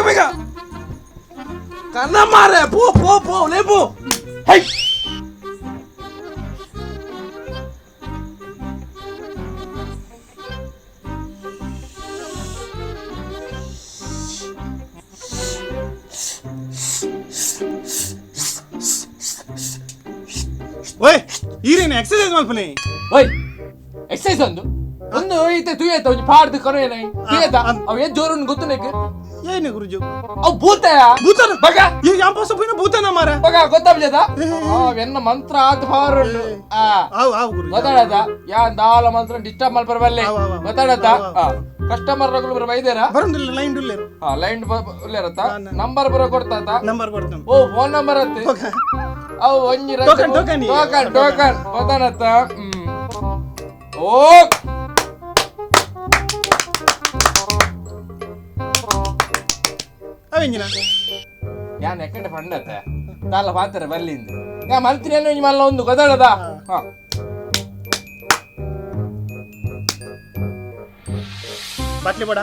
ಬೇಗ ಕನ್ನ ಮಾರೆ ಪೋ ಲೇಪು ಹೈ ಓಯ್ ಈರೇನು ಎಕ್ಸರ್ಸೈಸ್ ಮಾಡ್ಪನೆ ಓಯ್ ಎಕ್ಸರ್ಸೈಸ್ ಒಂದು ಈತೆ ತುಯ್ಯತ ಒಂದು ಪಾಡ್ದು ಕರೆಯನ ತುಯ್ಯತ ಅವ ಏನ್ ಜೋರನ್ನು ಗೊತ್ತು ನಿನಗೆ ಏನು ಗುರುಜು ಅವ್ ಭೂತಯ ಭೂತನ ಬಗ ಈ ಯಾಂಪಸ ಪುನ ಭೂತನ ಮಾರ ಬಗ ಗೊತ್ತಾಗ್ಜದ ಅವೆನ್ನ ಮಂತ್ರ ಆತ ಪಾರುಂಡು ಆವ್ ಗುರುಜು ಗೊತ್ತಾಡದ ಯಾ ದಾಲ ಮಂತ್ರ ಡಿಸ್ಟರ್ಬ್ ಮಲ್ ಬರಬಲ್ಲೆ ಗೊತ್ತಾಡದ ಕಸ್ಟಮರ್ ರಗಳು ಬರ ಬೈದೇರ ಬರಂದಿಲ್ಲ ಲೈನ್ ಡುಲ್ಲೇರು ಲೈನ್ ಉಲ್ಲೇರತ್ತ ನಂಬರ್ ಬರ ಕೊಡ್ತಾತ ನಂಬರ್ ಕೊಡ್ತಾನೆ ಓ ಫೋನ್ ನಂಬರ್ ಅತ್ತೆ ಅವು ಒಂಜಿ ಟೋಕನ್ ಗೊತ್ತಾಡತ್ತ ಓ ಅವೆಂಜಿನ ಯಾನ್ ಎಕ್ಕಡೆ ಪಂಡತ್ತೆ ತಾಲ ಪಾತ್ರ ಬರ್ಲಿಂದ ಯಾ ಮಂತ್ರಿ ಅನ್ನೋ ಮಲ್ಲ ಒಂದು ಗೊತ್ತಾಡದ ಬಾಟ್ಲಿ ಬಡ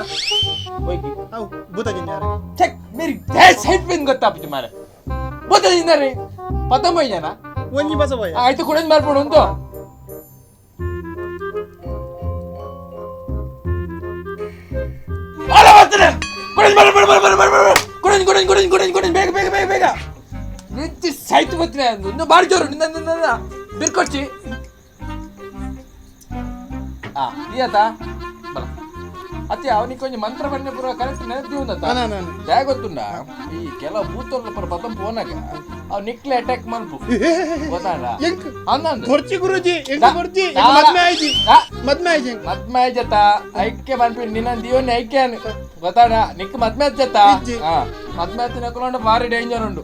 ಹೋಗಿ ಅವು ಭೂತ ಜಿನ್ಯಾರ ಚೆಕ್ ಮೇರಿ ಡ್ಯಾಶ್ ಹೆಡ್ ಪಿನ್ ಗೊತ್ತಾಪ್ತಿ ಮಾರೆ ಗೊತ್ತಿದ್ದಾರೆ ಪತ್ತೊಂಬೈ ಜನ ಒಂಜಿ ಬಸ ಬಾಯ್ ಆಯ್ತು ಕುಡಿದ್ ಮಾಡ್ಬಿಡು ಉಂಟು ಬೇಗ ನಿಂತಿ ಸಾಯ್ತು ಬರ್ತೀನಿ ಒಂದು ಬಾರಿ ಜೋರು ನಿನ್ನ ಬಿರ್ಕೊಡ್ಚಿ ನೀಯತಾ ಬಲ ಅತ್ತೆ ಅವನಿಗೆ ಕೊಂಚ ಮಂತ್ರ ಬನ್ನಿ ಪೂರ ಕರೆಕ್ಟ್ ನೆನಪಿ ಗೊತ್ತುಂಡ ಈ ಕೆಲವು ಬೂತೋರ್ಲ ಪರ ಬದಂ ಫೋನಾಗ ಅವ್ ನಿಕ್ಲೆ ಅಟ್ಯಾಕ್ ಮಲ್ಪು ಗೊತ್ತಾಡ ಕೊರ್ಚಿ ಗುರುಜಿ ಕೊರ್ಚಿ ಮದ್ಮೆ ಆಯ್ಜತ ಐಕ್ಯ ಮನ್ಪಿ ನಿನ್ನ ದಿವನಿ ಐಕ್ಯ ಗೊತ್ತಾಡ ನಿಕ್ ಮದ್ಮೆ ಹಚ್ಚತ್ತ ಮದ್ಮೆ ಹಚ್ಚಿ ನಕ್ಕೊಂಡು ಭಾರಿ ಡೇಂಜರ್ ಉಂಡು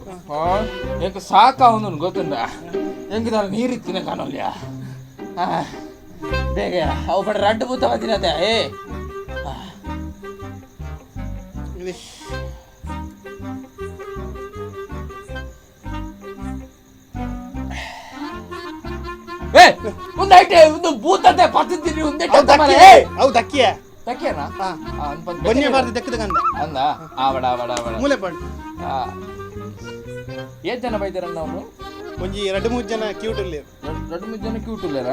ಎಂಕ ಸಾಕ ಅವನು ಗೊತ್ತುಂಡ ಎಂಕ ನಾನು ನೀರಿತ್ತಿನ ಕಾಣಲ್ಯ ಬೇಗ ಅವು ಬಡ ರಡ್ಡು ಬೂತ ಬಂದಿರತ್ತೆ ಒಂದು ಭೂತತೆ ಪತ್ತಿದ್ದೀರಿ ಅವು ದಕ್ಕಿಯ ತಕ್ಕೇನಾ ಬನ್ನಿ ಬಾರ್ದು ದಕ್ಕದ ಗಂಡ ಅಂದ ಆವಡ ಮೂಲೆ ಪಂಡ್ ಏನ್ ಜನ ಬೈತಾರಣ್ಣ ಅವನು ಒಂಜಿ 2-3 ಜನ ಕ್ಯೂಟ್ ಇಲ್ಲ 2-3 ಜನ ಕ್ಯೂಟ್ ಇಲ್ಲರ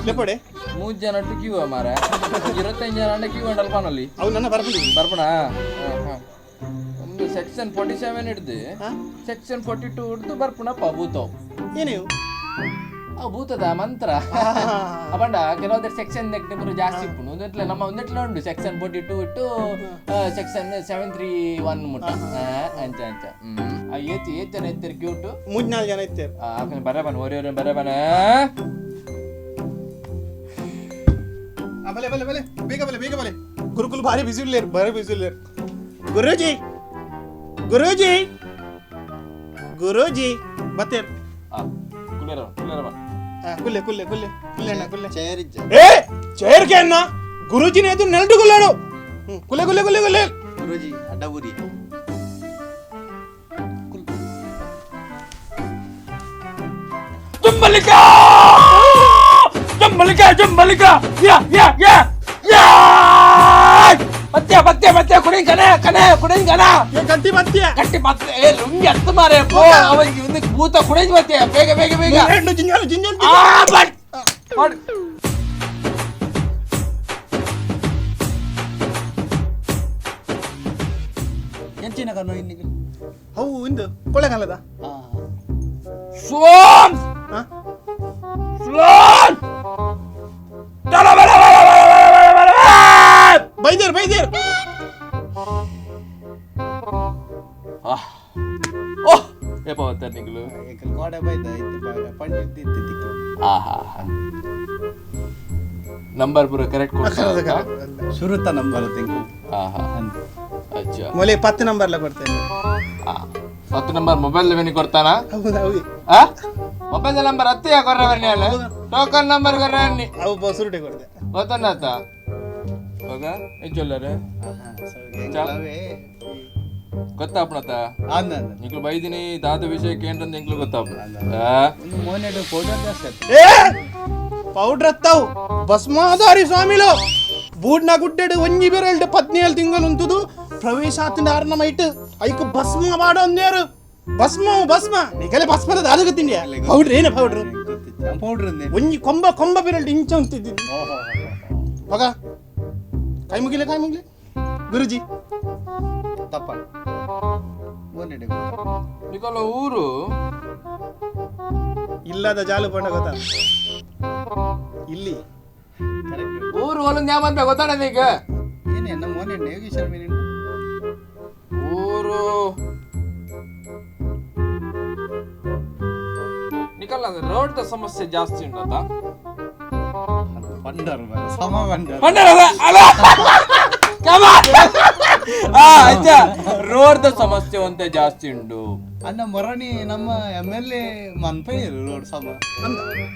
ಲೆಪಡೆ 3 ಜನ ಅಟ್ಟು ಕ್ಯೂ ಮಾರ 25 ಜನ ಅಂಡ ಕ್ಯೂ ಅಂಡಲ್ ಪಾನಲ್ಲಿ ಅವು ನನ್ನ ಬರ್ಪಣ ಒಂದು ಸೆಕ್ಷನ್ 47 ಹಿಡ್ದು ಸೆಕ್ಷನ್ 42 ಹಿಡ್ದು ಬರ್ಪಣಪ್ಪ ಭೂತವ್ ಏನೇವು ಭೂತದ ಮಂತ್ರ ಅಪಂಡ ಕೆಲವೊಂದು ಸೆಕ್ಷನ್ ನೆಕ್ಟರು ಜಾಸ್ತಿ ಇಪ್ಪು ಒಂದೆಟ್ಲ ನಮ್ಮ ಒಂದೆಟ್ಲ ಉಂಡು ಸೆಕ್ಷನ್ 42 ಇಟ್ಟು ಸೆಕ್ಷನ್ 731 ಮುಟ್ಟ ಅಂಚ ಏತಿ ಜನ ಇರ್ತಾರೆ ಕ್ಯೂಟ್ 3-4 ಜನ ಇರ್ತಾರೆ ಬರಬನ್ ಓರಿಯೋರು ಬರಬನ ಬಲೆ ಬೇಗ ಬಲೆ ಗುರುಕುಲ್ ಭಾರಿ ಬಿಸಿ ಇಲ್ಲೇರು ಗುರುಜಿ ಬತ್ತೇರ್ ಚೇರ್ ಕೆ ಅನ್ನ ಗುರುಜಿನ ಎದು ನೆಲ್ಡು ಗುಲ್ಲಾಡು ಕುಲೆ ಗುರುಜಿ ಅಡ್ಡಬೂರಿ ಜಂಬಲಿಕ ಯಾ ಬತ್ಯ ಕುಡಿನ್ ಕನೆ ಗಟ್ಟಿ ಬತ್ಯ ಲುಂಗಿ ಅತ್ತ ಮಾರೆ ಅವನಿಗೆ ಭೂತ ಕುಡಿದ್ ಬತ್ಯ ಬೇಗ ಎಂಚಿನ ಕಣ್ಣು ಇನ್ನಿಗೆ ಅವು ಇಂದು ಕೊಳ್ಳೆಗಾಲದ ಸ್ವಾನ್ ಬೈದೇರ್ ನಿಗಳು ಗೋಡೆ ಬೈದ ಪಂಡಿತ್ ಇತ್ತು ನಂಬರ್ ಪೂರ ಕರೆಕ್ಟ್ ಸುರುತ್ತ ನಂಬರ್ ತಿಂಕು ಮೊಲೆ 10 ನಂಬರ್ಲ ಕೊಡ್ತೇನೆ 10 ನಂಬರ್ ಮೊಬೈಲ್ ಲೆವೆನಿ ಕೊಡ್ತಾನ ಮೊಬೈಲ್ ನಂಬರ್ ಹತ್ತಿಯ ಕೊರ್ರವರ್ನಿ ಅಲ್ಲ ಟೋಕನ್ ನಂಬರ್ ಕೊರ್ರವರ್ನಿ ಅವು ಸುರುಟೆ ಕೊಡ್ತೆ ಗೊತ್ತನ್ನಾತ ಹೋಗ ಹೆಚ್ಚೊಲ್ಲರೆ ಗೊತ್ತಾಪಣತ ನಿಕ್ಲು ಬೈದಿನಿ ದಾದ ವಿಷಯಕ್ಕೆ ಏನಂತ ನಿಕ್ಲು ಗೊತ್ತಾಪ ಮೋನೆಡು ಫೋಟೋ ಜಾಸ್ತಿ పౌడర్ ఎత్తావు భస్మాధారి స్వామిలో బూడ్న గుడ్డెడు వంజి బెరల్డ్ 17 తింగలు ఉంతుదు ಪ್ರವೇಶಾತಿನ ಆರ್ನಮೈಟ್ ಐಕ್ ಭಸ್ಮ ಮಾಡೋಂದೇರು ಭಸ್ಮ ನಿಗಲೆ ಭಸ್ಮದ ದಾದಗ ತಿಂಡಿ ಪೌಡ್ರ್ ಏನ ಪೌಡ್ರ್ ಪೌಡ್ರ್ ಅಂದೆ ಒಂಜಿ ಕೊಂಬ ಬಿರಲ್ಡ್ ಇಂಚ ಅಂತಿದ್ದಿ ಮಗ ಕೈ ಮುಗಿಲೆ ಗುರುಜಿ ತಪ್ಪ ಓನೆಡೆ ನಿಕಲ ಊರು ಇಲ್ಲದ ಜಾಲು ಪಂಡ ಗೊತ್ತಾ ಇಲ್ಲಿ ಕರೆಕ್ಟ್ ಊರು ಒಲಂದು ಯಾವಂತ ಗೊತ್ತಾಣದ ಈಗ ಏನೇ ನಮ್ಮ ಓನೆಡೆ ಯೋಗೇಶ್ವರ ಮೀನಿನ ಊರು ನಿಕಲ್ ರೋಡ್ ಸಮಸ್ಯೆ ಜಾಸ್ತಿ ಉಂಟದ ಬಂಡರ್ ಸಮ ಬಂಡರ್ ರೋಡ್ ಸಮಸ್ಯೆ ಅಂತ ಜಾಸ್ತಿ ಉಂಟು ಅನ್ನ ಮೊರಣಿ ನಮ್ಮ MLA ಮನ್ಪೈ ರೋಡ್ ಸಮ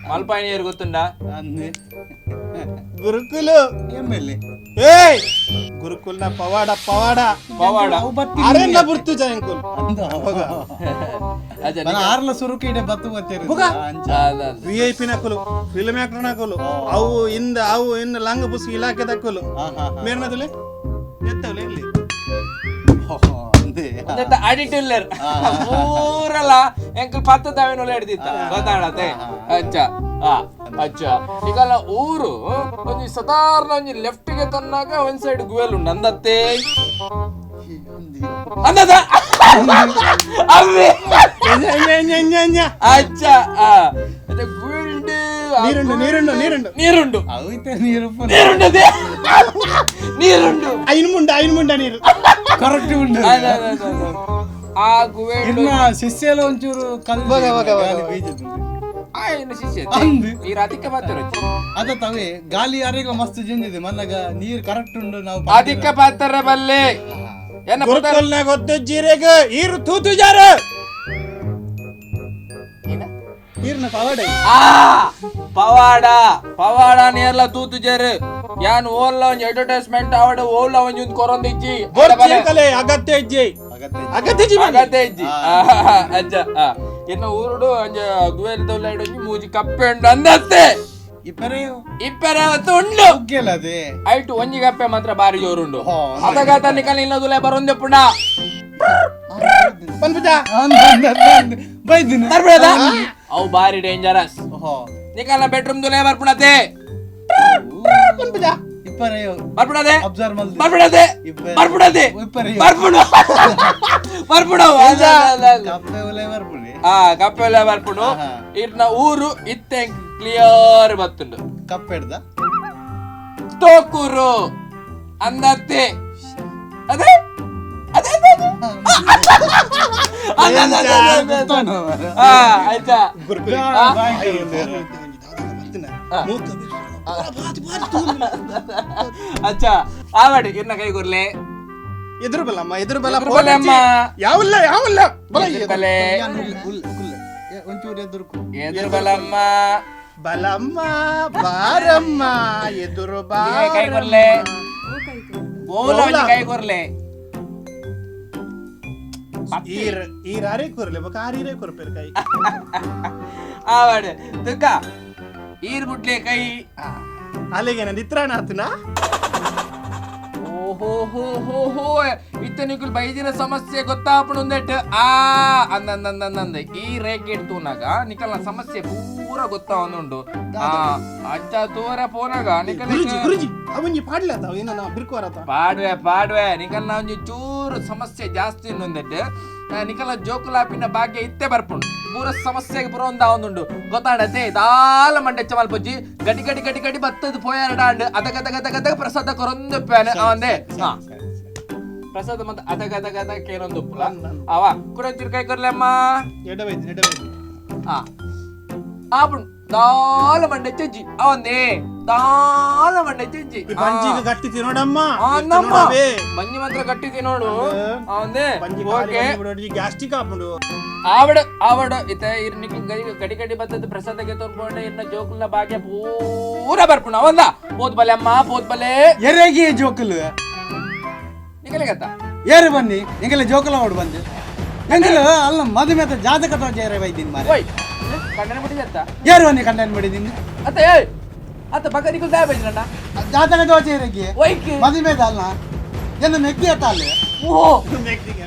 ಮಲ್ಪಾಯಿನಿಯರ್ ಗೊತ್ತುಂಡ ಅಂದೆ ಗುರುಕುಲ MLA ಏಯ್ ಗುರುಕುಲ್ನ ಪವಾಡ ಅವು ಬತ್ತಿ ಅರೆಲ್ಲ ಬುರ್ತು ಜಯಂಕುಲ್ ಅಂದ ಆರ್ಲ ಸುರುಕು ಇಡೆ ಬತ್ತು ಬತ್ತೇರು ಅಂಚ VIP ನಕಲು ಫಿಲ್ಮ್ ಆಕ್ಟರ್ ನಕಲು ಅವು ಇಂದ ಲಂಗ ಪುಸ್ಕಿ ಇಲಾಖೆ ದಕ್ಕಲು ಮೇರ್ನದುಲೆ ಎತ್ತವಲೆ ಇಲ್ಲಿ ಅಡಿಟಿಲ್ಲರ್ ಪೂರಲ್ಲ ಎಂಕಲ್ ಪತ್ತ ತಾವೇನೊಲ್ಲ ಹಿಡ್ದಿತ್ತ ಗೊತ್ತಾಡತ್ತೆ ಅಚ್ಚ ಈಗಲ್ಲ ಊರು ಒಂಜಿ ಸಾಧಾರಣ ಒಂಜಿ ಲೆಫ್ಟ್ ಗೆ ತನ್ನಾಗ ಒಂದ್ ಸೈಡ್ ಗುವೆಲ್ ಉಂಡು ಅಂದತ್ತೆ ಅಂದದ ಅವ್ವೆ ಅಚ್ಚ ಗುಲ್ಡ್ ನೀರುಂಡು ಅವೈತೆ ನೀರು ಐನು ಮುಂಡ ನೀರು ಕರೆಕ್ಟ್ ಉಂಟು ಆ ಗುವೆಲ್ ಇನ್ನ ಶಿಷ್ಯಲ ಒಂಚೂರು ಶಿಷ್ಯ ಅಂದು ಈ ರಾತಿಕ್ಕೆ ಪಾತ್ರ ಅದ ತವೆ ಗಾಲಿ ಯಾರಿಗ ಮಸ್ತ್ ಜಂದಿದೆ ಮನ್ನಗ ನೀರ್ ಕರೆಕ್ಟ್ ಉಂಡು ನಾವು ಅದಕ್ಕೆ ಪಾತ್ರ ಬಲ್ಲೆ ಗುರುಕುಲ್ನ ಗೊತ್ತು ಜೀರೆಗ ಈರು ತೂತು ಜಾರ ಈರ್ನ ಪವಾಡ ನೀರ್ಲ ತೂತು ಜೇರು ಯಾನ್ ಓಲ್ಲ ಒಂಜಿ ಅಡ್ವರ್ಟೈಸ್ಮೆಂಟ್ ಆವಡ ಓಲ್ಲ ಒಂಜಿ ಕೊರೊಂದಿಜ್ಜಿ ಅಗತ್ಯ ಇಜ್ಜಿ ಅಗತ್ಯ ಇಜ್ಜಿ ಅಜ್ಜ ಇನ್ನು ಊರುಡು ಒಂಜ ಗುವೆಲ್ ದೊಲ್ಲಾಯ್ಡು ಒಂಜಿ ಮೂಜಿ ಕಪ್ಪೆ ಉಂಡು ಅಂದತ್ತೆ ಇಪ್ಪರೆ ಉಂಡು ಉಗ್ಗೆಲದೆ ಐಟು ಒಂಜಿ ಕಪ್ಪೆ ಮಾತ್ರ ಬಾರಿ ಜೋರುಂಡು ಅದಗಾತ ನಿಕಲ್ ಇಲ್ಲದುಲೆ ಬರೊಂದೆ ಪುಣ ಅವು ಬಾರಿ ಡೇಂಜರಸ್ ನಿಕಲ್ನ ಬೆಡ್ರೂಮ್ ದುಲೆ ಬರ್ಪುಣತೆ ಬರ್ಪುಣದೆ ಕಪ್ಪೆ ಒಲೆ ಬರ್ಪುಣು ಇಟ್ನ ಊರು ಇತ್ತೆ ಕ್ಲಿಯರ್ ಬತ್ತುಂಡು ಕಪ್ಪೆಡ್ದ ತೋಕೂರು ಅಂದತ್ತೆ ಅದೇ ಆಯ್ತಾ ಅಚ್ಚಾ ಆವಡಿ ಇನ್ನ ಕೈ ಕೊರ್ಲೆ ಎದುರು ಬಲಮ್ಮ ಯಾವಲ್ಲ ಬಲೆ ಒಂಚೂರು ಎದುರು ಬಲಮ್ಮ ಬಾರಮ್ಮ ಎದುರು ಕೈ ಕೊರ್ಲೆ ಕೈ ಕೊರ್ಲೆ ಈರಾರೇ ಕೊರ್ಲೆ ಆರೀರೇ ಕೊರ್ಪೇರ್ ಕೈ ಆವಡೆ ತುಕ ಈರ್ ಬುಡ್ಲೆ ಕೈ ಅಲ್ಲಿಗೆ ನಿತ್ರಾಣ ಆತನಾ ಓಹೋ ಇತ್ತನಿಕುಲ್ ಬೈದಿನ ಸಮಸ್ಯೆ ಗೊತ್ತಾಪಣ ಒಂದೆಟ್ ಅಂದ ಈ ರೇಖೆ ಇಡ್ತೂನಾಗ ನಿಕಲ್ನ ಸಮಸ್ಯೆ ಪೂರ ಗೊತ್ತಾ ಒಂದುಂಡು ಅಜ್ಜ ತೋರ ಪೋನಾಗ ನಿಕಲ್ ಗುರುಜಿ ಅವನ್ಜಿ ಪಾಡ್ಲತ್ತ ಏನ ಬಿರ್ಕೋರತ ಪಾಡ್ವೆ ನಿಕಲ್ನ ಒಂಜಿ ಚೂರು ಸಮಸ್ಯೆ ಜಾಸ್ತಿ ಇನ್ನೊಂದೆಟ್ ನಿಕಲ ಜೋಕುಲಾಪಿನ ಭಾಗ್ಯ ಇತ್ತೆ ಬರ್ಪುಂಡು ಪೂರ ಸಮಸ್ಯೆಗೆ ಪುರ ಒಂದುಂಡು ಗೊತ್ತಾಡತ್ತೆ ದಾಲ ಮಂಡೆಚ್ಚ ಮಲ್ಪೊಜ್ಜಿ ಗಡಿ ಬತ್ತದ ಪೋಯಾರಡಾಂಡ್ ಅದಗದ ಪ್ರಸಾದ ಕೊರೊಂದು ಪ್ಯಾನೆ ಅವಂದೆ ಪ್ರಸಾದ ಮತ್ತೆ ಅದಗದ ಕೇನೊಂದು ಉಪ್ಪುಲ ಅವ ಕುಡಂಚಿರ ಕೈ ಕೊರ್ಲೆಮ್ಮ ಎಡವೈತಿ ಆಪುಂಡು ದಾಲ ಮಂಡೆಚ್ಚಿ ಅವಂದೆ ದಾಲ ಮಂಡೆಚ್ಚಿ ಪಂಜಿಗೆ ಗಟ್ಟಿ ತಿನ್ನೋಡಮ್ಮ ಮಂಜಿ ಮಾತ್ರ ಗಟ್ಟಿ ತಿನ್ನೋಡು ಅವಂದೆ ಗ್ಯಾಸ್ಟಿಕ್ ಆಪುಂಡು ಆವಡ ಇತ ಇರ್ನಿಕ್ ಗಡಿ ಬತ್ತದ ಪ್ರಸಾದಕ್ಕೆ ತೋರ್ಕೊಂಡೆ ಇನ್ನ ಜೋಕುಲ್ನ ಭಾಗ್ಯ ಪೂರ ಬರ್ಪುಣ ಅವಂದ ಪೋತ್ ಬಲೆ ಅಮ್ಮ ಪೋತ್ ಬಲೆ ಎರೆಗೆ ಜೋಕುಲು ನಿಕಲೆಗತ್ತ ಏರು ಬನ್ನಿ ಎಂಗೆಲ್ಲ ಜೋಕುಲ ಓಡು ಬಂದು ಎಂಗೆಲ್ಲ ಅಲ್ಲ ಮದುವೆ ಜಾತಕ ತೋಜೇರೆ ಬೈದಿನ್ ಮಾರೆ ಕಂಡನ ಬಿಟ್ಟಿದತ್ತ ಯಾರು ಬನ್ನಿ ಕಂಡನ್ ಮಾಡಿದ್ದೀನಿ ಅತ್ತೆ ಅತ್ತ ಬಕ ನಿಕುಲ್ ದಾಯ ಬೈಜ್ರಣ್ಣ ಜಾತಕ ದೋಚೆರಕ್ಕೆ ವೈಕ್ ಮದಿಮೇದ ಅಲ್ಲ ಎಲ್ಲ ಮೆಗ್ದಿ ಅತ್ತ ಅಲ್ಲಿ ಓ ಮೆಕ್ತಿಗೆ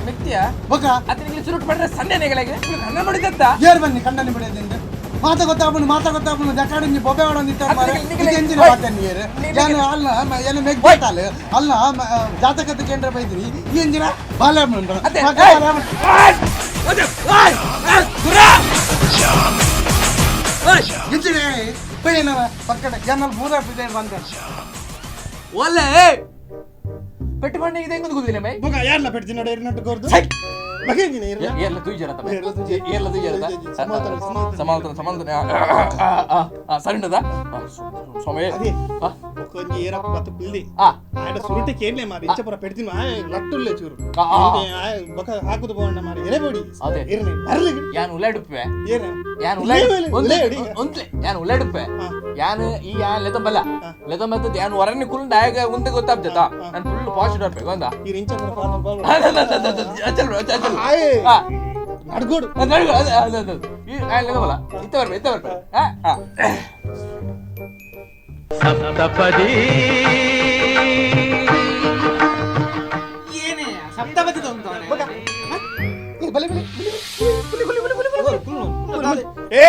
ಮೆಕ್ತಿಯ ಬೊಕ ಅತ್ತ ನಿಂಗೆ ಸುರುಟ್ ಪಡ್ರೆ ಸನ್ನೆನೆಗಳಿಗೆ ಕಣ್ಣ ಮಾಡಿದತ್ತ ಏರ್ ಬನ್ನಿ ಕಣ್ಣಲ್ಲಿ ಬಿಡೋದಿಂದ ಮಾತ ಗೊತ್ತಾಗ್ಬಿಡು ಜಕಾಡಿ ಬೊಬ್ಬೆ ಮಾಡೋದಿತ್ತ ಎಂಜಿನ ಮಾತಾಡಿ ನೀರು ಏನು ಅಲ್ಲ ಏನು ಮೆಗ್ದಿ ಅಲ್ಲ ಅಲ್ಲ ಜಾತಕದ ಕೇಂದ್ರ ಬೈದ್ರಿ ಈ ಎಂಜಿನ ಬಾಲೆ ಎಂಜಿನ ಪೈನವ ಪಕ್ಕದ ಜನಲ್ ಮೂರ ಪಿದೆ ಬಂದ ಒಲ್ಲೆ ಪೆಟ್ಟು ಮಣ್ಣಿಗೆ ಇದೆ ಹೆಂಗ್ ಗೊತ್ತಿಲ್ಲ ಮೈ ಬೊಕ ಯಾರ್ಲ ಪೆಡ್ತಿ ನೋಡಿ ಇರ್ನಟ್ಟು ಕೋರ್ದು ಬಗೆ ಇಂಜಿನ ಇರ್ಲ ಏರ್ಲ ತುಯ್ಜರತ ಏರ್ಲ ತುಯ್ಜರತ ಸಮಾಲ್ತನ ಸಮಾಲ್ತನ ಸರಿನದ ಸಮಯ ಅದೇ కొంచెం ఏరప్ప బతు పిల్లి ఆయన సురుటి కేర్లే మరి ఇంచపుర పెడితిన లట్టుల్లే చూరు బక ಹಾಕುದು ಬೋಂಡ ಮಾರಿ ಎರೆಬೋಡಿ ಅದೇ ಇರ್ನಿ ಬರ್ಲಿ ಯಾನ್ ಉಲಾಡುಪ್ಪೆ ಏನ ಯಾನ್ ಒಂದ್ಲೆ ಯಾನ್ ಉಲಾಡುಪ್ಪೆ ಯಾನ್ ಈ ಯಾನ್ ಲೆತಂಬಲ್ಲ ಯಾನ್ ವರನಿ ಕುಲ್ ಡಾಯಗ ಮುಂದೆ ಗೊತ್ತಾಗ್ತದ ನಾನು ಫುಲ್ ಪಾಸಿಟಿವ್ ಇರ್ಬೇಕು ಅಂದ ಈ ಇಂಚಪುರ ಫಾಲ್ ಅಚಲ್ ನಡ್ಗೋಡು ಈ ಯಾನ್ ಲೆತಂಬಲ್ಲ ಇತ್ತ ಬರ್ಬೇಕು ಸಪ್ತಪದಿ ಏನೇ ಸಪ್ತಪದಿ ತಂತಾನೆ ఏ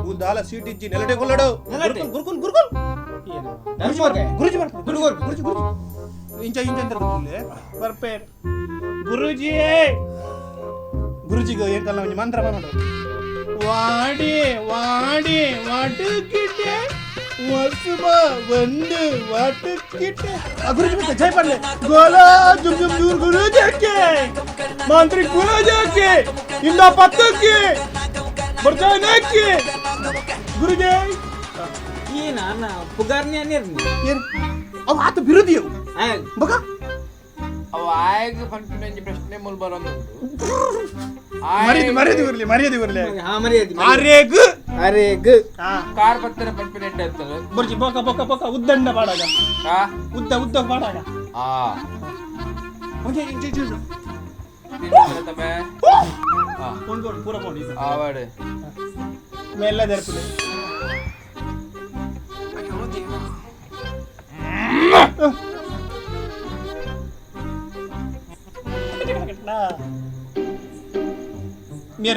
బుద్దాల సీట్ ఇచ్చి నెలటే కొల్లడు గురుకున్ గురుజీ ఇంచ ఎంత గురులే పర్పేర్ గురుజీ గురుజీగో ఏం కల్ల మంత్రం అన్నాడు వాడి వాటుకిటే వసుబా వందు వాటుకిటే ఆ గురుజీ మీద జై పడలే గోలా జుమ్ జుమ్ దూర్ గురుజీకి మంత్రి గురుజీకి ఇందా పత్తుకి ಬರ್ತಾನಕ್ಕೆ ಗುರುಜಿ ಏನ ಅಣ್ಣ ಪುಗಾರ್ನಿ ಅನ್ನಿರ್ನಿ ಅವ ಆತ ಬಿರುದಿಯವು ಬಗ ಅವ ಆಯ್ಗ ಕನ್ಫ್ಯೂಷನ್ ಪ್ರಶ್ನೆ ಮೂಲ ಬರೋದು ಮರ್ಯಾದೆ ಬರಲಿ ಹಾ ಮರ್ಯಾದೆ ಅರೇಗ್ ಕಾರ್ ಬರ್ತಾರೆ ಕಾನ್ಫಿಡೆಂಟ್ ಆಗ್ತದೆ ಬರ್ಜಿ ಬೊಕ ಉದ್ದಂಡ ಬಾಡಾಗ ಉದ್ದ ಬಾಡಾಗ ಓಕೆ ಇಂಚೆ ತಮೆ ಪೂರ ಪೋಡಿ ಆವಡೆ ಮೇಲ್ಲ ದರ್ಪುಲೆ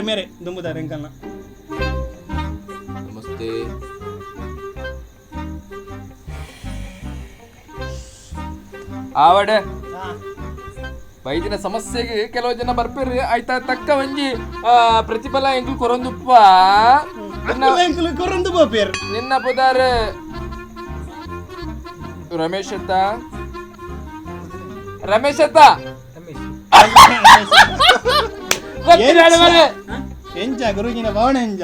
ಮೇರೆ ದುಂಬುದಾರೆ ಅಂಕಲ್ನ ನಮಸ್ತೆ ಆವಡೆ ವೈದ್ಯನ ಸಮಸ್ಯೆಗೆ ಕೆಲವು ಜನ ಬರ್ಪೇರಿ ಆಯ್ತಾ ತಕ್ಕ ಒಂಜಿ ಪ್ರತಿಫಲ ಎಂಕ್ಲು ಕೊರೊಂದುಪ್ಪ ಕೊರೊಂದು ಬೋಪೇರ್ ನಿನ್ನ ಪುದಾರ ರಮೇಶ್ ಅತ್ತ ಎಂಚ ಗುರುಜಿನ ಭವನ ಎಂಚ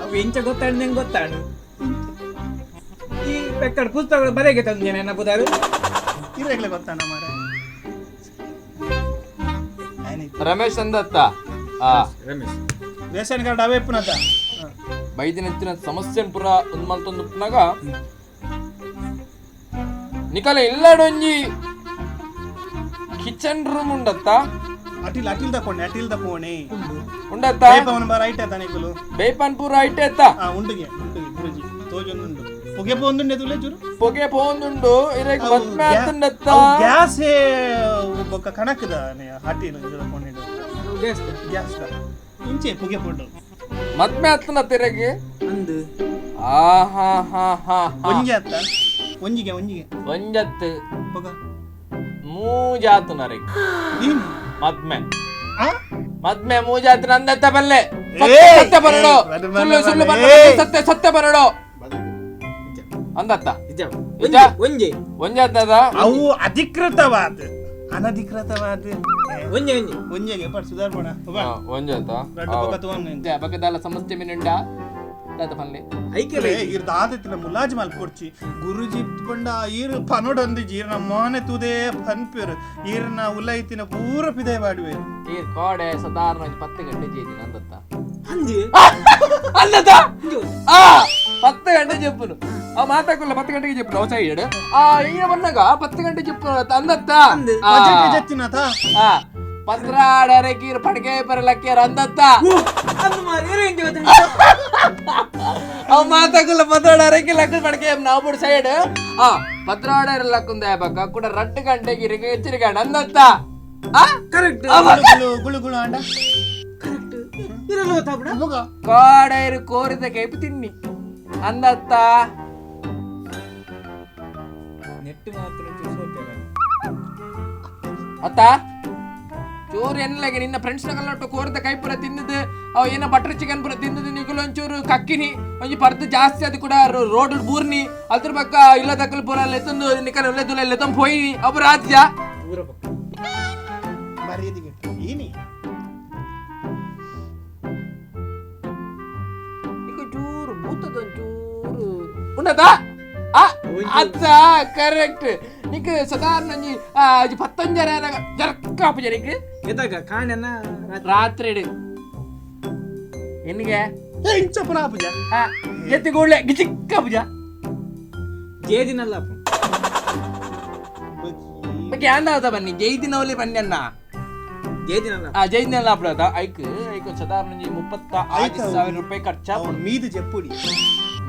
ಅವು ಎಂಚ ಗೊತ್ತಾಡು ನಂಗೆ ಗೊತ್ತಾಡು ಈ ಬೆಕ್ಕಡ ಪುಸ್ತಕಗಳು ಬರೆಗೆ ತಂದೇನೆ ನನ್ನ ಪುದಾರು ಇರಗ್ಲೆ ಗೊತ್ತಾನ ಮಾರ ರಮೇಶ್ ಅಂದತ್ತ ರಮೇಶ್ ರೇಷನ್ ಕಾರ್ಡ್ ಅವೇ ಪುನತ ಬೈದಿನ ಸಮಸ್ಯೆ ಪುರ ಒಂದು ಮಲ್ತೊಂದುಪ್ಪನಾಗ ನಿಕಲ ಇಲ್ಲಡೊಂಜಿ ಕಿಚನ್ ರೂಮ್ ಉಂಡತ್ತ ಅಟಿಲ್ ತಕೊಂಡೆ ಉಂಡತ್ತ ಬೇಪವನ ಬಾರ ಐಟೆ ತನಿಕಲು ಬೇಪನ್ ಪೂರ ಐಟೆತ್ತ ಉಂಡುಗೆ ಗುರುಜಿ ತೋಜೊಂದುಂಡು పొగే పోందుండే తులే చూరు పొగే పోందుండు ఇరేక్ మత్మే అత్తుండత్త గ్యాస్ ఒక కనకద ಹಾಟಿ ಕೊಂಡಿಡು ಗ್ಯಾಸ್ ಇಂಚೆ పొగే పోంಡು ಮತ್ಮೆ ಅತ್ತನ ತಿರಗೆ ಅಂದು ಆಹಾ ಹಾ ಹಾ ಒಂಜಿ ಅತ್ತ ಒಂಜಿಗೆ ಒಂಜತ್ತು పొగ ಮೂಜಾತು ನರೆಕ್ ನೀನು ಮತ್ಮೆ ಮೂಜಾತು ನಂದತ್ತ ಬಲ್ಲೆ ಸತ್ಯ ಬರಡು ಸತ್ಯ ಬರಡು ಅಂದತ್ತ ಒಂಜತ್ತದ ಅವು ಅಧಿಕೃತವಾದ ಅನಧಿಕೃತವಾದ ಒಂಜೆಗೆ ಪಡ್ ಸುಧಾರ್ಪಣ ಒಂಜತ್ತ ಬಕದಾಲ ಸಮಸ್ಯೆ ಮಿನಿಂಡ ದಾದ ಪನ್ಲೆ ಐಕೆಲೆ ಇರ್ ದಾದತಿನ ಮುಲಾಜ್ ಮಾಲ್ ಕೊಡ್ಚಿ ಗುರುಜಿ ಪಂಡ ಈರ್ ಪನೋಡೊಂದು ಈರ್ನ ಮೋನೆ ತುದೆ ಪನ್ಪೆರ್ ಈರ್ನ ಉಲೈತಿನ ಪೂರ ಪಿದೆ ಬಾಡುವೆ ಈರ್ ಕೋಡೆ ಸಾಧಾರಣ 10 ಗಂಟೆ ಜೇದಿ ನಂದತ್ತ ಅಂದತ್ತ 10 ಗಂಟೆ చెప్పును ఆ మాతాకుల్ల 10 గంటకి చెప్పును అవసా ఈడు ఈయన వన్నగా 10 గంటకి చెప్పు అందత్త ಬಜೆಟ್ ಜತ್ತಿನತ ಪತ್ರಾಡರೆ ಕೀರ್ ಪಡಕೆ ಪರಲಕ್ಕೆ ರಂದತ್ತ ಅಂದು ಮಾರಿ ಏನು ಅವ మాతకుల పత్రాడరికి లెక్క పడికే నాపుడు సైడ్ పత్రాడారు లెక్కుంది పక్క కూడా రట్టు కంటే గిరికి చిరిగాడు అందంత కరెక్ట్ గుಳು ಗುಳು ಅಂಡ కరెక్ట్ ఇరలో తప్పుడు కోడైరు కోరిత కైపు తిన్ని అందత్త నెట్ మాత్రం చూసోకేరా ಅತ್ತ ಚೂರು ಎನ್ನಲಾಗಿ ನಿನ್ನ ಫ್ರೆಂಡ್ಸ್ ನಗಲ್ನಟ್ಟು ಕೋರಿದ ಕೈ ಪುರ ತಿಂದದ್ದು ಅವು ಏನ ಬಟರ್ ಚಿಕನ್ ಪುರ ತಿಂದದ್ದು ನಿಗುಲು ಒಂಚೂರು ಕಕ್ಕಿನಿ ಒಂಜಿ ಪರ್ದು ಜಾಸ್ತಿ ಅದು ಕೂಡ ರೋಡ್ ಬೂರ್ನಿ ಅದ್ರ ಪಕ್ಕ ಇಲ್ಲ ದಕ್ಕಲ್ ಪುರ ಲೆತ್ತೊಂದು ನಿಕಲ್ ಒಳ್ಳೆದುಲ್ಲ ಲೆತ್ತೊಂದು ಪೋಯಿ ಅವು ರಾಜ್ಯ ಪೂರ ಪಕ್ಕ ಮರ್ಯಾದೆಗೆ ಏನಿ ಈಗ ಚೂರು ಬೂತದ ಒಂಚೂರು ಉಂಡತಾ ಅತ್ತ ಕರೆಕ್ಟ್ ನಿಕ್ ಸಾಧಾರಣ ಒಂಜಿ 15 ಜರಕ್ಕಾಪು ಜನಿಕ್ ಎದಾಗ ಕಾಣೆನ ರಾತ್ರಿ ಎನ್ನಿಗೆ ಇಂಚಪ್ಪನ ಪೂಜ ಎತ್ತಿಗೂಡ್ಲೆ ಗಿಚಿಕ್ಕ ಪೂಜ ಜೇದಿನಲ್ಲ ಬಗ್ಗೆ ಅಂದಾವತ ಬನ್ನಿ ಜೈದಿನವಲ್ಲಿ ಬನ್ನಿ ಅನ್ನ జేదినల్ల జైదినల్ల అప్పుడు ఐకు సాధారణ 35,000 రూపాయలు ఖర్చా మీది చెప్పుడి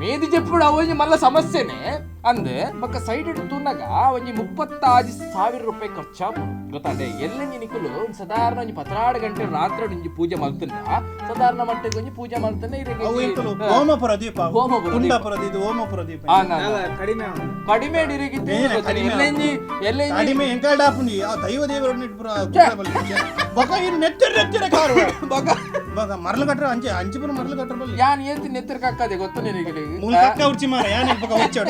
మీది చెప్పుడు అవన్నీ మళ్ళీ సమస్యనే ಅಂದೆ ಬಕ್ಕ ಸೈಡ್ ಇಡ್ತುನಾಗ ಒಂಜಿ 35,000 ರೂಪಾಯಿ ಖರ್ಚಾ ಗೊತ್ತಾಂಡೆ ಎಲ್ಲಂಜಿ ನಿಕುಲು ಸಾಧಾರಣ ಒಂಜಿ 16 ಗಂಟೆ ರಾತ್ರಿ ಒಂಜಿ ಪೂಜೆ ಮಲ್ತುಂಡ ಸಾಧಾರಣ ಮಟ್ಟಿಗೆ ಒಂಜಿ ಪೂಜೆ ಮಲ್ತುಂಡ ಹೋಮಪುರ ದೀಪ ಕುಂಡಪುರ ದೀಪ ಹೋಮಪುರ ದೀಪ ಕಡಿಮೆ ಕಡಿಮೆ ಇರಿಗಿದ್ದು ಎಲ್ಲಂಜಿ ಕಡಿಮೆ ಎಂಕಾಡಾಪುಂಡಿ ಆ ದೈವ ದೇವರನ್ನ ಇಟ್ಪುರ ಬಕ ಇನ್ ನೆತ್ತರ ಕಾರು ಬಕ ಮರಳು ಕಟ್ರ ಅಂಚೆ ಪುರ ಮರಳು ಕಟ್ರ ಬಲ್ಲಿ ಯಾನ್ ಏತಿ ನೆತ್ತರ ಕಕ್ಕದೆ ಗೊತ್ತ ನಿನಗೆ ಮೂಲ ಕಕ್ಕ ಉರ್ಚಿ ಮಾರ ಯಾನ್ ಬಕ ಉಚ್ಚೋಡ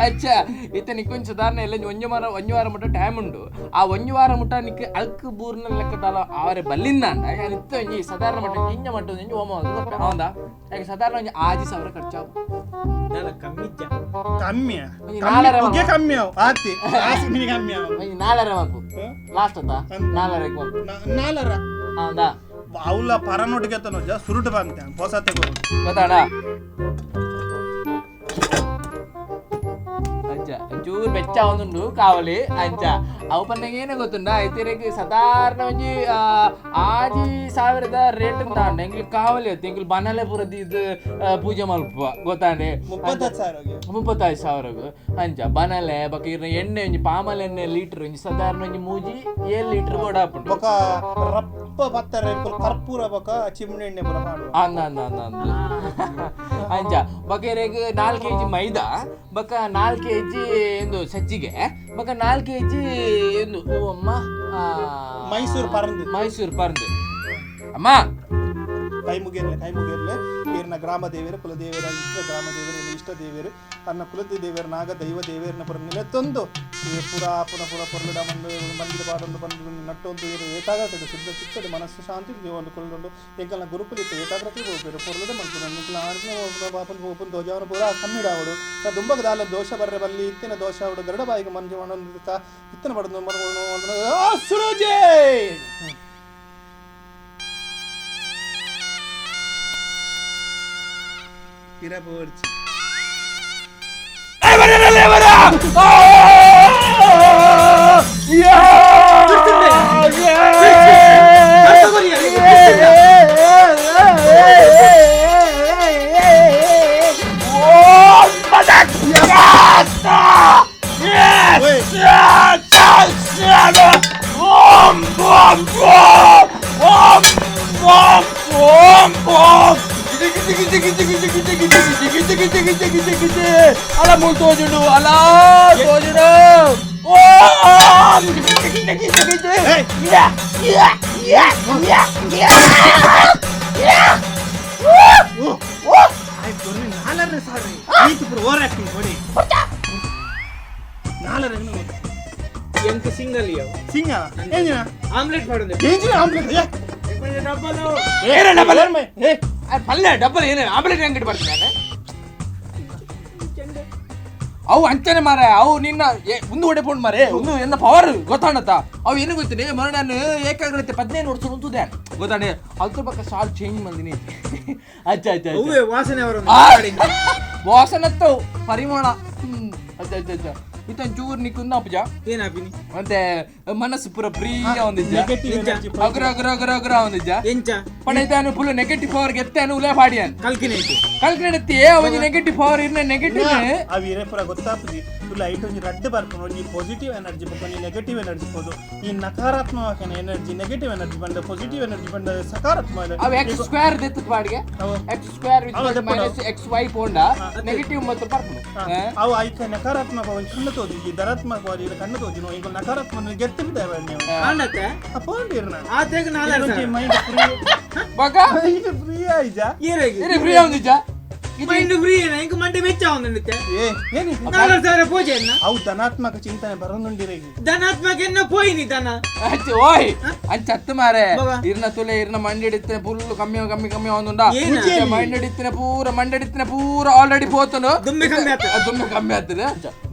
ಅಚ್ಚಾ ಇತನಿಗೆ ಕೊಂಚ ಸಾಧಾರಣ ಎಲ್ಲ ಒಂಜು ವಾರ ಮುಟ್ಟ ಟೈಮ್ ಉಂಡು ಆ ಒಂಜು ವಾರ ಮುಟ್ಟ ನಿಕ್ಕೆ ಅಲ್ಕ್ ಬೂರ್ನ ಲೆಕ್ಕದಲ್ಲ ಅವರೆ ಬಲ್ಲಿಂದಾಂಡ ಯಾನ್ ಇತ್ತ ಒಂಜಿ ಸಾಧಾರಣ ಮಟ್ಟ ಇಂಜ ಮಟ್ಟ ಒಂಜಿ ಹೋಮ ಹೌದಾ ಯಾಕೆ ಸಾಧಾರಣ ಒಂಜಿ 6,000 ಖರ್ಚಾವು ಕಮ್ಮಿಜ್ಜ ಕಮ್ಮಿ ನಾಲರೆ ಕಮ್ಮಿ ಆತಿ ಆಸ್ಮಿನಿ ಕಮ್ಮಿ ಒಂಜಿ 4 ಮಲ್ಪು ಲಾಸ್ಟ್ ಅತ್ತ 4 ಮಲ್ಪು ನಾಲರ ಹೌದಾ ಅವಳ ಪರನೊಟ್ಟಿಗೆ ತನೋಜ ಸುರುಟು ಬಂತೆ ಹೊಸತೆ ಗೊತ್ತಾಡ ಚೂರು ಬೆಚ್ಚ ಒಂದುಂಡು ಕಾವಲಿ ಅಂಚ ಅವು ಪನ್ನಗೇನೆ ಗೊತ್ತುಂಡ ಐತಿರಿಗೆ ಸಾಧಾರಣ ಒಂಜಿ 6,000 ರೇಟ್ ತಾಂಡ ಎಂಗ್ಲಿ ಕಾವಲಿ ಹೊತ್ತು ಎಂಗ್ಲಿ ಬನಲೆ ಪುರದ ಇದು ಪೂಜೆ ಮಲ್ಪ ಗೊತ್ತಾಂಡೆ 35,000 ಅಂಚ ಬನಲೆ ಬಕ ಇರ್ನ ಎಣ್ಣೆ ಒಂಜಿ ಪಾಮಲ್ ಎಣ್ಣೆ ಲೀಟರ್ ಒಂಜಿ ಸಾಧಾರಣ ಒಂಜಿ 7 ಲೀಟರ್ ಕೂಡ ಹಾಪುಂಡು ಬಕ ರಪ್ಪ ಬತ್ತಾರೆ ಕರ್ಪೂರ ಬಕ ಚಿಮ್ಣಿ ಎಣ್ಣೆ ಪುರ ಮಾಡು ಅಂದ ಅಂಚ ಬಕ ಇರೆಗ್ 4 kg ಮೈದಾ ಬಕ 4 kg ಎಂದು ಸಜ್ಜಿಗೆ ಬಕ 4 kg ಎಂದು ಓ ಅಮ್ಮ ಮೈಸೂರು ಪರಂದು ಅಮ್ಮ ಕೈ ಮುಗಿಯರ್ಲೆ ಈರ್ನ ಗ್ರಾಮ ದೇವರು ಕುಲದೇವರ ಗ್ರಾಮ ದೇವರು ಇಷ್ಟ ದೇವರು ತನ್ನ ಕುಲದ ದೇವರನಾಗ ದೈವ ದೇವರನ್ನ ಪುರ ನೆಲೆತ್ತೊಂದು ಪುರ ಪೊರ್ಲುಡ ಮಂದಿರ ಪಾಡೊಂದು ಬಂದು ನಟ್ಟೊಂದು ಏಕಾಗ್ರತೆ ಶುದ್ಧ ಚಿತ್ತದ ಮನಸ್ಸು ಶಾಂತಿ ದೇವೊಂದು ಕೊಲ್ಲೊಂದು ಎಂಕಲ್ನ ಗುರುಕುಲಿತ್ತು ಏಕಾಗ್ರತೆ ಹೋಗ್ಬೇಕು ಪೊರ್ಲುಡ ಮಲ್ಪುನ ನಿಂಕಲ ಆರ್ಜನೆ ಬಾಪನ್ ಹೋಪನ್ ಧ್ವಜವನ ಪೂರ ಕಮ್ಮಿಡಾವಡು ದುಂಬಗ ದಾಲ ದೋಷ ಬರ್ರೆ ಬಲ್ಲಿ ಇತ್ತಿನ ದೋಷ ಅವಡು ಗರಡ ಬಾಯಿಗೆ ಮಂಜು ಮಣ್ಣೊಂದು ಇತ್ತಿನ ಪಡೆದು ಸುರಜೆ ಇರಬೋರ್ಚಿ అలా మూతోజుడు అలా తోజుడు ಎಂಕ್ ಸಿಂಗಲ್ ಸಿಂಗ ಆಮ್ಲೆಟ್ ಮಾಡೋದು ಆಮ್ಲೆಟ್ ಪಲ್ಲೆ ಡಬ್ಬಲ್ ಏನು ಆಮ್ಲೆಟ್ ಹೆಂಗಿಟ್ಟು ಬರ್ತೀನಿ ಅವು ಅಂಚನೆ ಮಾರ ಅವು ನಿನ್ನ ಮುಂದೆ ಹೊಡೆಪೊಂಡು ಮಾರೆ ಒಂದು ಎಂದ ಪವರ್ ಗೊತ್ತಾಣತ್ತ ಅವು ಏನು ಗೊತ್ತಿನಿ ಮರ ನಾನು ಏಕಾಗ್ರತೆ 15 ವರ್ಷ ಉಂಟುದೆ ಗೊತ್ತಾಣೆ ಅದ್ರ ಪಕ್ಕ ಸಾಲ್ ಚೇಂಜ್ ಬಂದಿನಿ ಅಚ್ಚ ವಾಸನೆ ಅವರು ವಾಸನತ್ತು ಪರಿಮಾಣ ಅಚ್ಚ ಇತ್ತ ಚೂರು ನಿಕ್ಕು ಅಪ್ಪಜ ಏನಾಪಿನಿ ಮತ್ತೆ ಮನಸ್ಸು ಪೂರ ಫ್ರೀ ಒಂದಿಜ್ಜ ನೆಗೆಟಿವ್ ಎನರ್ಜಿ ಅಗ್ರ ಅಗ್ರ ಅಗ್ರ ಅಗ್ರ ಒಂದಿಜ್ಜ ಎಂಚ ಪಣ ಇದ್ದಾನು ಫುಲ್ ನೆಗೆಟಿವ್ ಪವರ್ ಗೆತ್ತಾನು ಉಲೇ ಪಾಡಿಯಾನ್ ಕಲ್ಕಿನೈತಿ ಕಲ್ಕಣತ್ತಿ ಒಂಜಿ ನೆಗೆಟಿವ್ ಪವರ್ ಇರ್ನ ನೆಗೆಟಿವ್ ಅವಿರೆ ಪೂರ ಗೊತ್ತಾಪುಜಿ ತುಲ ಐಟ್ ಒಂಜಿ ರಡ್ಡು ಬರ್ಪುನು ಒಂಜಿ ಪಾಸಿಟಿವ್ ಎನರ್ಜಿ ಬೊಕೊಂಜಿ ನೆಗೆಟಿವ್ ಎನರ್ಜಿ ಪೋದು ಈ ನಕಾರಾತ್ಮಕ ಎನರ್ಜಿ ನೆಗೆಟಿವ್ ಎನರ್ಜಿ ಬಂದ ಪಾಸಿಟಿವ್ ಎನರ್ಜಿ ಬಂದ ಸಕಾರಾತ್ಮಕ ಅವು ಎಕ್ಸ್ ಸ್ಕ್ವೇರ್ ದೆತ್ತು ಪಾಡಿಗೆ x square which minus x y ಪೋಂಡ ನೆಗೆಟಿವ್ ಮತ್ತು ಬರ್ಪುನು ಅವು ಐಕ ನಕಾರಾತ್ಮಕ ಒಂಜಿ ಕಣ್ಣು ತೋಜಿ ಧನಾತ್ಮಕವಾದಿ ಕಣ್ಣು ತೋಜಿನು ಈಗ ನಕಾರಾತ್ಮಕ ಗೆತ್ತಿದ್ದಾವೆ ನೀವು ಕಾಣತ್ತೆ ಅಪ್ಪಂದಿರ್ನ ಆತೆಗ ನಾಳೆ ಮೈಂಡ್ ಫ್ರೀ ಬಗ ಮೈಂಡ್ ಫ್ರೀ ಆಯ್ಜಾ ಏರೆಗಿ ಇರಿ ಫ್ರೀ ಒಂದಿಜ್ಜ ಮೈಂಡ್ ಫ್ರೀ ಏನ ಇಂಕ ಮಂಡೆ ವೆಚ್ಚ ಒಂದಿತ್ತೆ ಏನಿ 4000 ಪೂಜೆ ಅನ್ನ ಅವು ಧನಾತ್ಮಕ ಚಿಂತನೆ ಬರನುಂಡಿರೇಗಿ ಧನಾತ್ಮಕ ಎನ್ನ ಪೋಯಿನಿ ಧನ ಅಚ್ಚ ಓಯ್ ಅಂಚತ್ತು ಮಾರೆ ಬಗ. ಇರ್ನ ತುಲೆ ಇರ್ನ ಮಂಡಿಡಿತ್ತಿನ ಫುಲ್ ಕಮ್ಮಿ ಕಮ್ಮಿ ಕಮ್ಮಿ ಒಂದುಂಡ ಏನ? ಮಂಡಿಡಿತ್ತಿನ ಪೂರ ಆಲ್ರೆಡಿ ಪೋತನು ದುಮ್ಮೆ ಕಮ್ಮಿ ಆತ ದುಮ್ಮೆ ಕಮ್ಮಿ ಆಗ್ತದೆ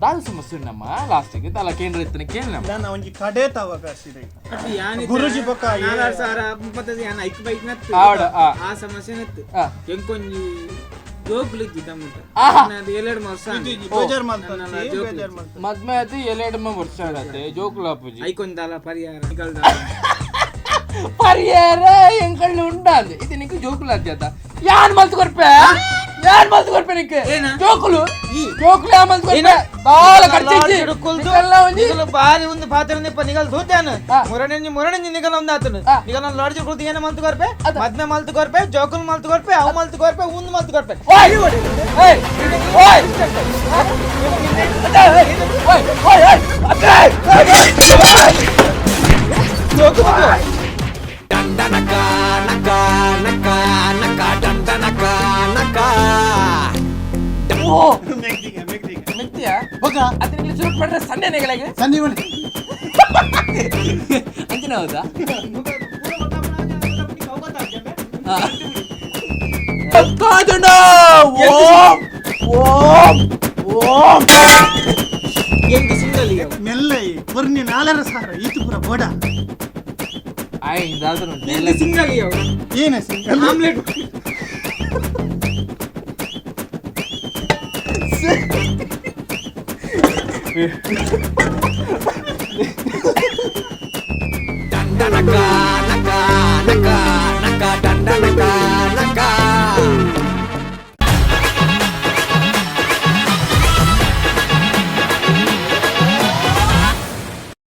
ದಾದ ಸಮಸ್ಯೆ ನಮ್ಮ ಲಾಸ್ಟಿಗೆ ತಲ ಕೇಂದ್ರ ಇತ್ತಿನ ಕೇಳಿ ನಮ್ಮ ನಾನು ಒಂಜಿ ಕಡೆ ಅವಕಾಶ ಇದೆ ಅದು ಯಾನಿ ಗುರುಜಿ ಬೊಕ್ಕ 4000 ಮುಪ್ಪತ್ತದು ಯಾನ ಐಕ್ ಬೈಕ್ ನತ್ತು ಆವಡ, ಆ. ಆ ಸಮಸ್ಯೆ ನತ್ತು ಆ. ಎಂಕೊಂಜಿ ಜೋಕ್ಲಿದ್ದಿ ತಮ್ಮಟ ಆಹಾ. ಅದು 2 ವರ್ಷ ಬೇಜಾರ್ ಮಾಡ್ತಾರೆ ಬೇಜಾರ್ ಮಾಡ್ತಾರೆ ಮದ್ಮೆ ಆಯ್ತು ಎರಡು ವರ್ಷ ಆಗತ್ತೆ ಜೋಕುಲ ಅಪ್ಪುಜಿ ಐಕೊಂದಲ್ಲ ಪರಿಹಾರ ನಿಗಲ್ದ ಪರಿಹಾರ ಎಂಕಳ್ಳಿ ಉಂಡಾದು ಇದು ನಿಂಗೆ ಜೋಕುಲ ಅಜ್ಜಾತ ಯಾನ್ ಮಲ್ತು ಕೊರ್ಪೆ ನಿಂಗೆ ಏನ? ಜೋಕುಲು ಜೋಕುಲು ಯಾ ಮಲ್ತು ಕೊರ್ಪೆ ಬಾಳ ಖರ್ಚಿಜ್ಜಿ ನಿಕಲ್ಲ ಒಂಜಿ ಬಾರಿ ಒಂದು ಪಾತ್ರ ನಿಗಲ್ ದೂತಾನ ಆ. ಮುರಣಿ ನಿಗಲ್ ಒಂದ್ ಆತನು ಆ. ನಿಗಲ್ ಲಾಡ್ಜ್ ಕುಳಿತು ಏನ ಮಲ್ತು ಕೊರ್ಪೆ ಅದ. ಮದ್ಮೆ ಮಲ್ತು ಕೊರ್ಪೆ ಜೋಕುಲ್ ಮಲ್ತು ಕೊರ್ಪೆ ಅವ್ ಮಲ್ತು ಕೊರ್ಪೆ ಉಂದ್ ಮಲ್ತು ಕೊರ್ಪೆ ಓಯ್ ಓಯ್ ಓಯ್ ಓಯ್ ಅತ್ತೆ ಓ ಮೆತ್ತಿಯ ಬೊಕ ಅದನ್ನ ಚೂರು ಪಡ್ರೆ ಸಣ್ಣ ನೆಗಳಿಗೆ ಸನ್ನಿ ಬನ್ನಿ ಅಂಜನ ಹೌದಾ ಕಾದುಂಡ ಓಂ ಓಂ ಓಂ ಎಂಕ ಸಿಂಗಲ್ ಈಗ ಮೆಲ್ಲ ಪುರ್ನಿ ನಾಲರ ಸಾರ ಈತು ಪುರ ಬೋಡ ಆಯ್ ಇದಾದ್ರು ಎಂಕ ಸಿಂಗಲ್ ಈಗ ಏನ ಸಿಂಗಲ್ ಆಮ್ಲೆಟ್ ದಂಡನಕ ನಕ ನಕ ನಕ ದಂಡನಕ ನಕ